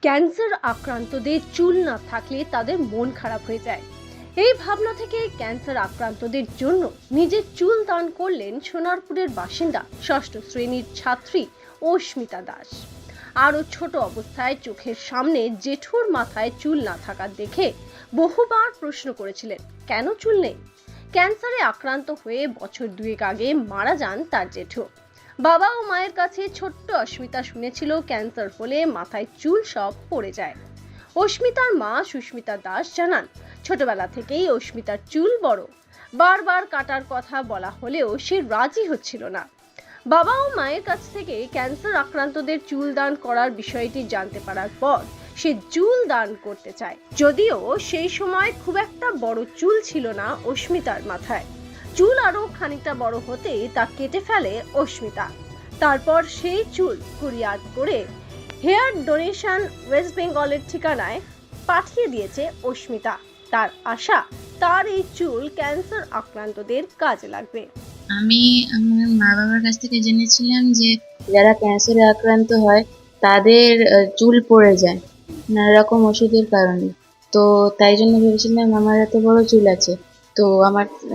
Cancer আক্রান্তদের চুল না থাকলে তাদের মন খারাপ হয়ে যায়। এই ভাবনা থেকে ক্যান্সার আক্রান্তদের জন্য নিজের চুল দান করলেন সোনারপুরের বাসিন্দা ষষ্ঠ শ্রেণীর ছাত্রী অস্মিতা দাস। আরও ছোট অবস্থায় চোখের সামনে জেঠুর মাথায় চুল না থাকা দেখে বহুবার প্রশ্ন করেছিলেন কেন চুল নেই। ক্যান্সারে আক্রান্ত হয়ে বছর দুয়েক আগে মারা যান তার জেঠু। বাবা ও মায়ের কাছে ছোট্ট অস্মিতা শুনেছিল ক্যান্সার হলে মাথায় চুল সব পড়ে যায়। অস্মিতার মা সুস্মিতা দাস জানান, ছোটবেলা থেকেই অস্মিতার চুল বড়। বারবার কাটার কথা বলা হলেও সে রাজি হচ্ছিল না। বাবা ও মায়ের কাছ থেকে ক্যান্সার আক্রান্তদের চুল দান করার বিষয়টি জানতে পারার পর সে চুল দান করতে চায়, যদিও সেই সময় খুব একটা বড় চুল ছিল না অস্মিতার মাথায়। চুল আরো খানিকটা বড় হতেই তা কেটে ফেলে অস্মিতা। তারপর সেই চুল কুরিয়ার করে হেয়ার ডোনেশন ওয়েস্ট বেঙ্গলের ঠিকানায় পাঠিয়ে দিয়েছে অস্মিতা। তার আশা তার এই চুল ক্যান্সার আক্রান্তদের কাজে লাগবে। আমি আমার মা বাবার কাছ থেকে জেনেছিলাম যে যারা ক্যান্সারে আক্রান্ত হয় তাদের চুল পড়ে যায় নানা রকম ওষুধের কারণে। তো তাই জন্য ভেবেছিলাম আমার এত বড় চুল আছে, তো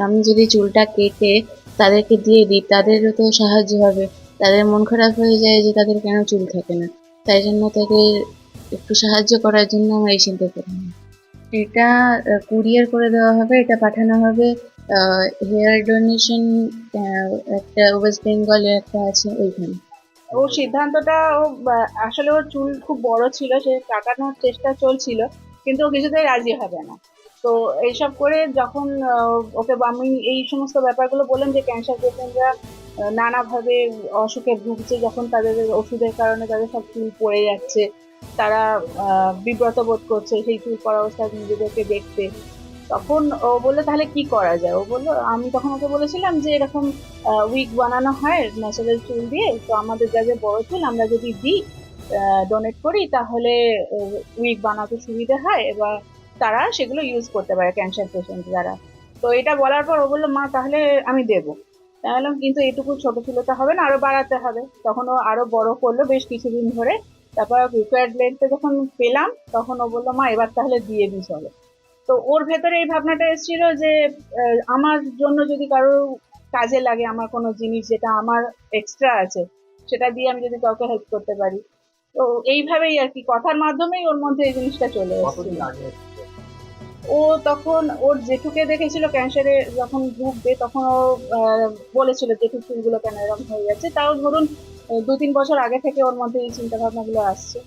আমি যদি চুলটা কেটে তাদেরকে দিয়ে দিই তাদেরও তো সাহায্য হবে। তাদের মন খারাপ হয়ে যায় যে তাদের কেন চুল থাকে না, তাই জন্য তাদের একটু সাহায্য করার জন্য আমার এই চিন্তা করলাম। এটা কুরিয়ার করে দেওয়া হবে, এটা পাঠানো হবে হেয়ার ডোনেশন একটা ওয়েস্ট বেঙ্গলে একটা আছে ওইখানে। ওর সিদ্ধান্তটা আসলে ওর চুল খুব বড় ছিল, সে কাটানোর চেষ্টা চলছিল, কিন্তু ও কিছুতেই রাজি হবে না। তো এইসব করে যখন ওকে আমি এই সমস্ত ব্যাপারগুলো বললাম যে ক্যান্সার পেশেন্টরা নানাভাবে অসুখে ভুগছে, যখন তাদের ওষুধের কারণে তাদের সব চুল পড়ে যাচ্ছে, তারা বিব্রত বোধ করছে সেই চুল পড়া অবস্থায় নিজেদেরকে দেখতে। তখন ও বললো তাহলে কি করা যায়। ও বললো, আমি তখন ওকে বলেছিলাম যে এরকম উইগ বানানো হয় ন্যাচারাল চুল দিয়ে, তো আমাদের যা যা বড় চুল আমরা যদি দিই, ডোনেট করি, তাহলে উইগ বানাতে সুবিধা হয়, এবার তারা সেগুলো ইউজ করতে পারে ক্যান্সার পেশেন্ট যারা। তো এটা বলার পর ও বললো, মা তাহলে আমি দেবো। তাহলে কিন্তু এটুকু ছোট ছিল তো হবে না, আরো বাড়াতে হবে। তখন ও আরো বড় করলো বেশ কিছুদিন ধরে। তারপর রিকোয়ার্ড লেন্থে যখন পেলাম তখন ও বললো, মা এবার তাহলে দিয়ে দিই চলো। তো ওর ভেতরে এই ভাবনাটা এসেছিল যে আমার জন্য যদি কারো কাজে লাগে, আমার কোনো জিনিস যেটা আমার এক্সট্রা আছে সেটা দিয়ে আমি যদি কাউকে হেল্প করতে পারি। তো এইভাবেই আর কি, কথার মাধ্যমেই ওর মধ্যে এই জিনিসটা চলে এসেছিল। ও তখন ওর জেঠুকে দেখেছিল ক্যান্সারে যখন ভুগবে, তখন ও বলেছিল জেঠুর চুলগুলো কেন এরকম হয়ে যাচ্ছে। তাও ধরুন 2-3 বছর আগে থেকে ওর মধ্যে এই চিন্তা ভাবনাগুলো আসছে।